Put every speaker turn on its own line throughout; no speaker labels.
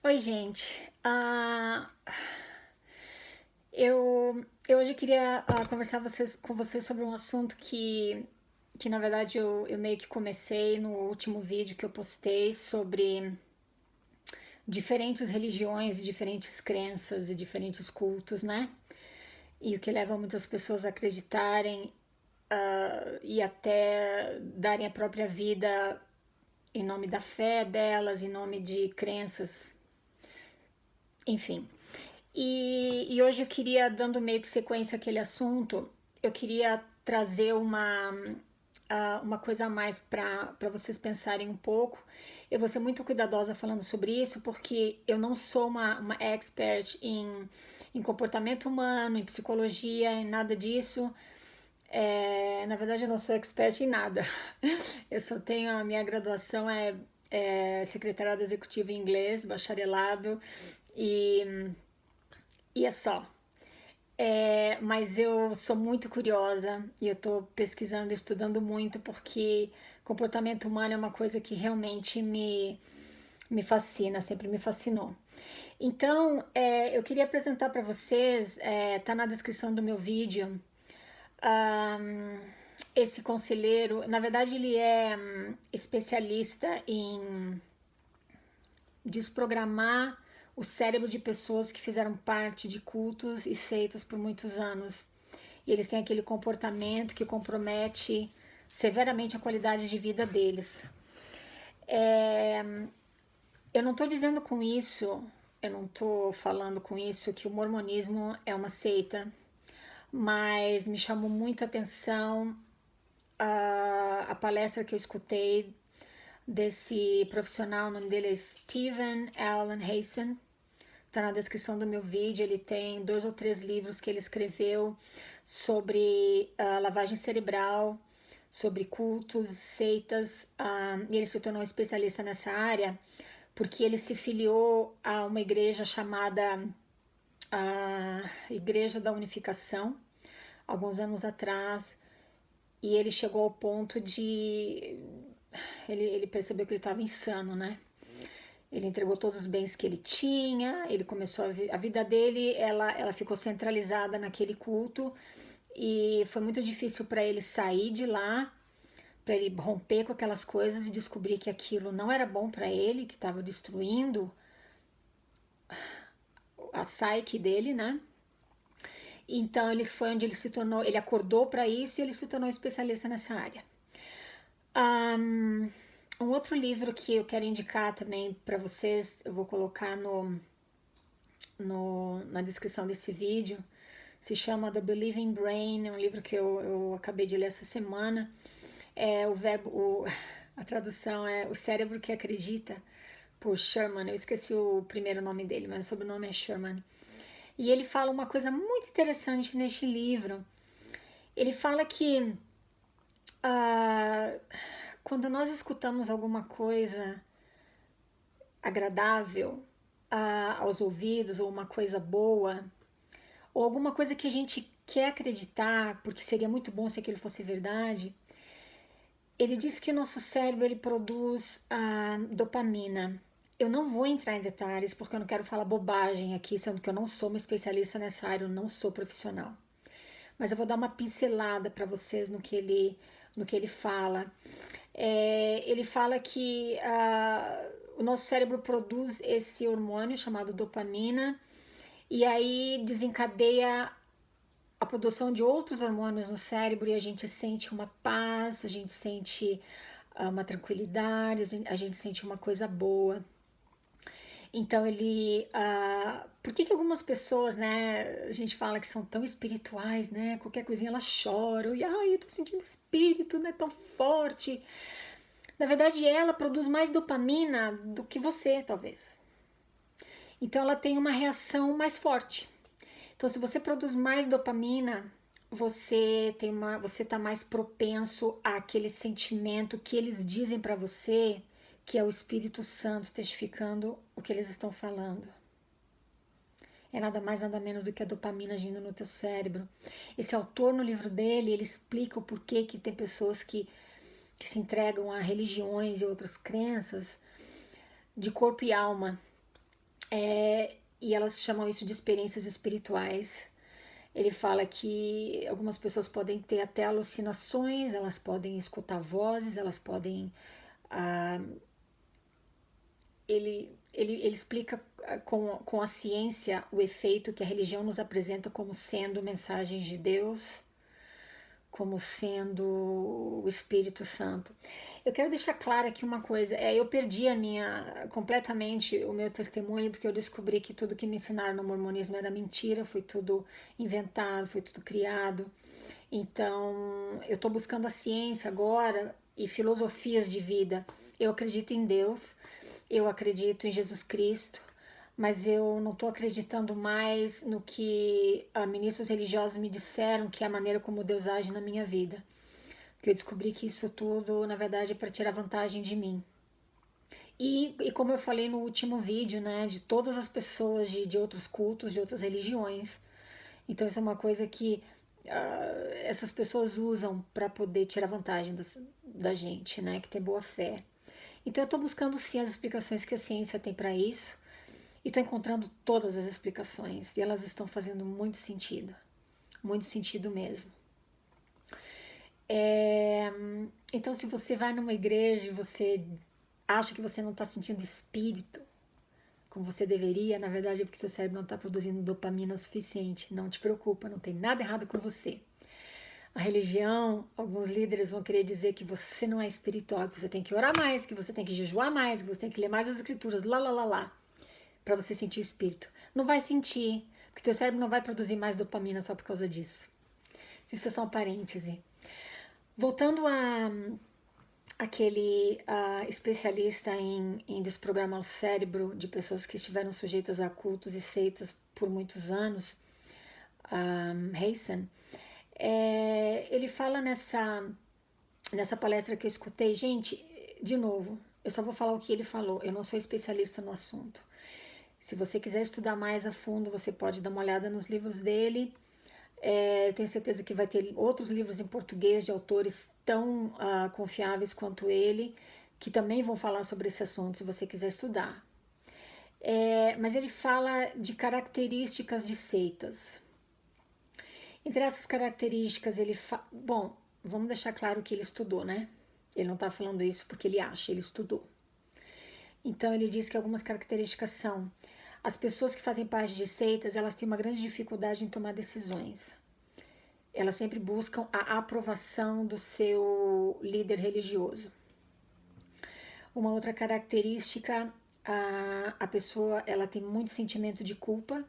Oi, gente. Eu hoje queria conversar com vocês sobre um assunto que na verdade, eu meio que comecei no último vídeo que eu postei sobre diferentes religiões, diferentes crenças e diferentes cultos, né? E o que leva muitas pessoas a acreditarem e até darem a própria vida em nome da fé delas, em nome de crenças, enfim. E hoje eu queria, dando meio que sequência àquele assunto, eu queria trazer uma coisa a mais para vocês pensarem um pouco. Eu vou ser muito cuidadosa falando sobre isso, porque eu não sou uma expert em comportamento humano, em psicologia, em nada disso. Na verdade, eu não sou expert em nada. Eu só tenho a minha graduação é secretariado executivo em inglês, bacharelado, e, e é só. Mas eu sou muito curiosa e eu estou pesquisando, estudando muito, porque comportamento humano é uma coisa que realmente me fascina, sempre me fascinou. Então, eu queria apresentar para vocês, tá na descrição do meu vídeo, um, esse conselheiro. Na verdade, ele é especialista em desprogramar o cérebro de pessoas que fizeram parte de cultos e seitas por muitos anos. E eles têm aquele comportamento que compromete severamente a qualidade de vida deles. É, eu não estou dizendo com isso, eu não estou falando com isso que o mormonismo é uma seita, mas me chamou muita atenção a palestra que eu escutei desse profissional, o nome dele é Steven Allen Haysen. Tá na descrição do meu vídeo. Ele tem 2 ou 3 livros que ele escreveu sobre lavagem cerebral, sobre cultos, seitas, e ele se tornou um especialista nessa área porque ele se filiou a uma igreja chamada Igreja da Unificação, alguns anos atrás, e ele chegou ao ponto de... Ele percebeu que ele estava insano, né? Ele entregou todos os bens que ele tinha, ele começou a vida dele, ela ficou centralizada naquele culto e foi muito difícil para ele sair de lá, para ele romper com aquelas coisas e descobrir que aquilo não era bom para ele, que estava destruindo a psyche dele, né? Então ele foi onde ele se tornou, ele acordou para isso e ele se tornou especialista nessa área. Um outro livro que eu quero indicar também para vocês, eu vou colocar na descrição desse vídeo, se chama The Believing Brain, é um livro que eu acabei de ler essa semana. A tradução é O Cérebro que Acredita, por Sherman. Eu esqueci o primeiro nome dele, mas o sobrenome é Sherman. E ele fala uma coisa muito interessante neste livro. Ele fala que quando nós escutamos alguma coisa agradável aos ouvidos, ou uma coisa boa, ou alguma coisa que a gente quer acreditar, porque seria muito bom se aquilo fosse verdade, ele diz que o nosso cérebro ele produz a dopamina. Eu não vou entrar em detalhes porque eu não quero falar bobagem aqui, sendo que eu não sou uma especialista nessa área, eu não sou profissional. Mas eu vou dar uma pincelada para vocês no que ele fala. Ele fala que o nosso cérebro produz esse hormônio chamado dopamina e aí desencadeia a produção de outros hormônios no cérebro e a gente sente uma paz, a gente sente uma tranquilidade, a gente sente uma coisa boa. Então ele, por que algumas pessoas, né, a gente fala que são tão espirituais, né, qualquer coisinha elas choram, e ai, eu tô sentindo espírito, né, tão forte. Na verdade, ela produz mais dopamina do que você, talvez. Então ela tem uma reação mais forte. Então, se você produz mais dopamina, você tá mais propenso àquele sentimento que eles dizem para você, que é o Espírito Santo testificando o que eles estão falando. É nada mais nada menos do que a dopamina agindo no teu cérebro. Esse autor, no livro dele, ele explica o porquê que tem pessoas que se entregam a religiões e outras crenças de corpo e alma. E elas chamam isso de experiências espirituais. Ele fala que algumas pessoas podem ter até alucinações, elas podem escutar vozes, elas podem. Ah, ele explica com a ciência o efeito que a religião nos apresenta como sendo mensagens de Deus, como sendo o Espírito Santo. Eu quero deixar clara aqui uma coisa, eu perdi completamente o meu testemunho, porque eu descobri que tudo que me ensinaram no mormonismo era mentira, foi tudo inventado, foi tudo criado. Então, eu estou buscando a ciência agora e filosofias de vida. Eu acredito em Deus, eu acredito em Jesus Cristo, mas eu não estou acreditando mais no que ministros religiosos me disseram que é a maneira como Deus age na minha vida. Porque eu descobri que isso tudo, na verdade, é para tirar vantagem de mim. E como eu falei no último vídeo, né, de todas as pessoas de outros cultos, de outras religiões. Então isso é uma coisa que essas pessoas usam para poder tirar vantagem da gente, né, que tem boa fé. Então eu estou buscando sim as explicações que a ciência tem para isso e estou encontrando todas as explicações e elas estão fazendo muito sentido mesmo. Então se você vai numa igreja e você acha que você não está sentindo espírito como você deveria, na verdade é porque seu cérebro não está produzindo dopamina suficiente. Não te preocupa, não tem nada errado com você. A religião, alguns líderes vão querer dizer que você não é espiritual, que você tem que orar mais, que você tem que jejuar mais, que você tem que ler mais as escrituras, lá, para você sentir o espírito. Não vai sentir, porque teu cérebro não vai produzir mais dopamina só por causa disso. Isso é só um parêntese. Voltando a aquele especialista em desprogramar o cérebro de pessoas que estiveram sujeitas a cultos e seitas por muitos anos, Haysen, ele fala nessa palestra que eu escutei, gente, de novo, eu só vou falar o que ele falou, eu não sou especialista no assunto. Se você quiser estudar mais a fundo, você pode dar uma olhada nos livros dele. Eu tenho certeza que vai ter outros livros em português de autores tão confiáveis quanto ele, que também vão falar sobre esse assunto, se você quiser estudar. Mas ele fala de características de seitas. Entre essas características, bom, vamos deixar claro que ele estudou, né? Ele não está falando isso porque ele acha, ele estudou. Então ele diz que algumas características são: as pessoas que fazem parte de seitas, elas têm uma grande dificuldade em tomar decisões. Elas sempre buscam a aprovação do seu líder religioso. Uma outra característica, a pessoa ela tem muito sentimento de culpa,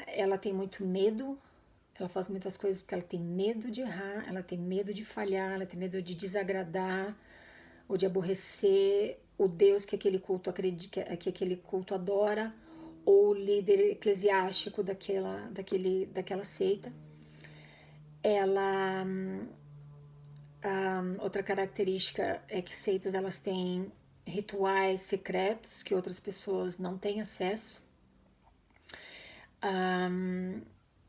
ela tem muito medo, ela faz muitas coisas porque ela tem medo de errar, ela tem medo de falhar, ela tem medo de desagradar ou de aborrecer o Deus que aquele culto acredita, que aquele culto adora, ou o líder eclesiástico daquela seita. Outra característica é que seitas elas têm rituais secretos que outras pessoas não têm acesso.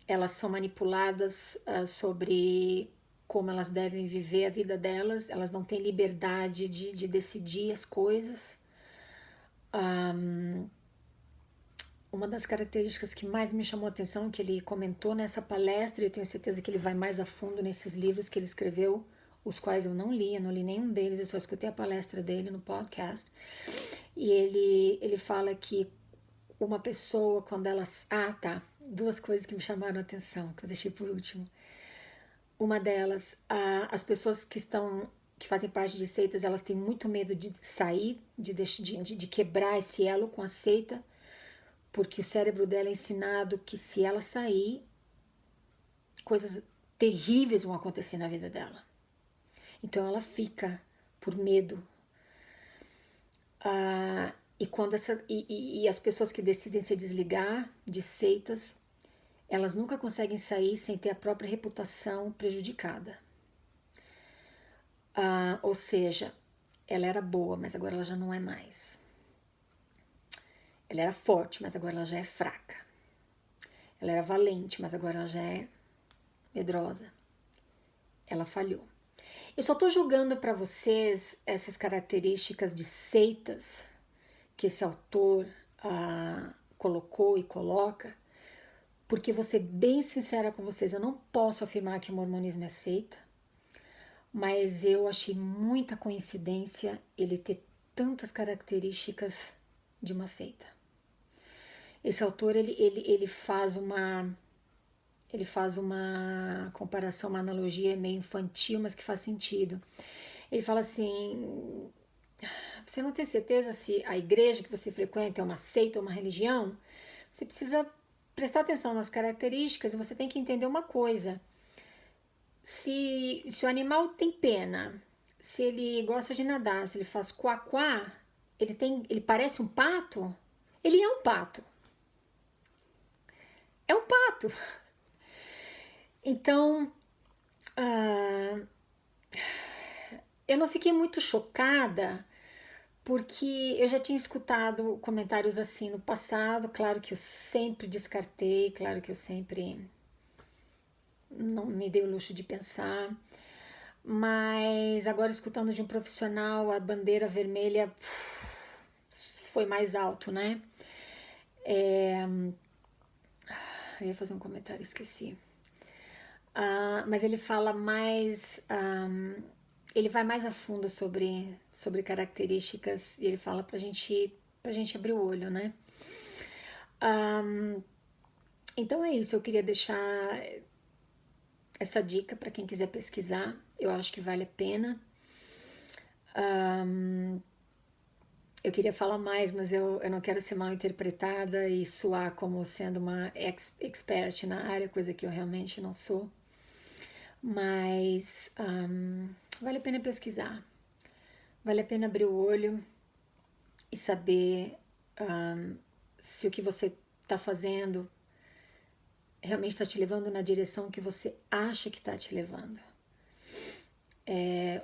Elas são manipuladas sobre como elas devem viver a vida delas, elas não têm liberdade de decidir as coisas. Uma das características que mais me chamou a atenção, que ele comentou nessa palestra, e eu tenho certeza que ele vai mais a fundo nesses livros que ele escreveu, os quais eu não li nenhum deles, eu só escutei a palestra dele no podcast. E ele fala que uma pessoa, quando ela... duas coisas que me chamaram a atenção, que eu deixei por último. Uma delas, as pessoas que fazem parte de seitas, elas têm muito medo de sair, de quebrar esse elo com a seita, porque o cérebro dela é ensinado que se ela sair, coisas terríveis vão acontecer na vida dela. Então ela fica por medo. E as pessoas que decidem se desligar de seitas, elas nunca conseguem sair sem ter a própria reputação prejudicada. Ou seja, ela era boa, mas agora ela já não é mais. Ela era forte, mas agora ela já é fraca. Ela era valente, mas agora ela já é medrosa. Ela falhou. Eu só estou julgando para vocês essas características de seitas que esse autor colocou e coloca, porque vou ser bem sincera com vocês, eu não posso afirmar que o mormonismo é seita, mas eu achei muita coincidência ele ter tantas características de uma seita. Esse autor, ele faz uma comparação, uma analogia meio infantil, mas que faz sentido. Ele fala assim, você não tem certeza se a igreja que você frequenta é uma seita ou uma religião? Você precisa prestar atenção nas características e você tem que entender uma coisa. Se o animal tem pena, se ele gosta de nadar, se ele faz quá-quá, ele parece um pato? Ele é um pato. É um pato. Então, eu não fiquei muito chocada, porque eu já tinha escutado comentários assim no passado. Claro que eu sempre descartei, claro que eu sempre não me dei o luxo de pensar, mas agora, escutando de um profissional, a bandeira vermelha foi mais alto, né? Eu ia fazer um comentário, esqueci. Mas ele fala mais, ele vai mais a fundo sobre características, e ele fala pra gente abrir o olho, né? Então é isso, eu queria deixar essa dica para quem quiser pesquisar, eu acho que vale a pena. Eu queria falar mais, mas eu não quero ser mal interpretada e soar como sendo uma expert na área, coisa que eu realmente não sou. Mas vale a pena pesquisar, vale a pena abrir o olho e saber se o que você está fazendo realmente está te levando na direção que você acha que está te levando.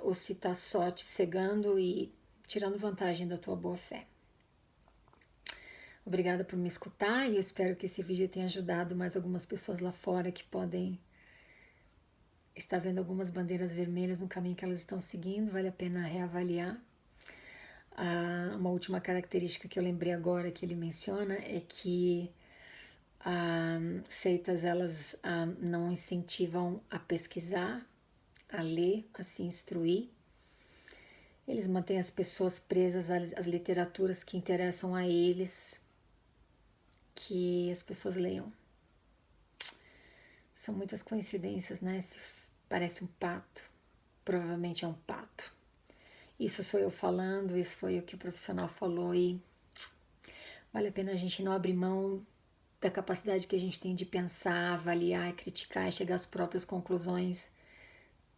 Ou se está só te cegando e tirando vantagem da tua boa fé. Obrigada por me escutar e eu espero que esse vídeo tenha ajudado mais algumas pessoas lá fora que podem estar vendo algumas bandeiras vermelhas no caminho que elas estão seguindo. Vale a pena reavaliar. Uma última característica que eu lembrei agora que ele menciona é que seitas, elas não incentivam a pesquisar, a ler, a se instruir. Eles mantêm as pessoas presas às literaturas que interessam a eles, que as pessoas leiam. São muitas coincidências, né? Se parece um pato, provavelmente é um pato. Isso sou eu falando, isso foi o que o profissional falou, e vale a pena a gente não abrir mão da capacidade que a gente tem de pensar, avaliar, criticar e chegar às próprias conclusões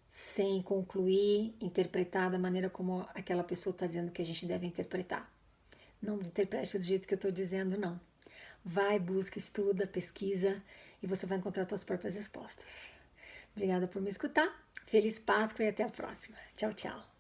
sem concluir, interpretar da maneira como aquela pessoa está dizendo que a gente deve interpretar. Não interprete do jeito que eu estou dizendo, não. Vai, busca, estuda, pesquisa e você vai encontrar suas próprias respostas. Obrigada por me escutar. Feliz Páscoa e até a próxima. Tchau, tchau.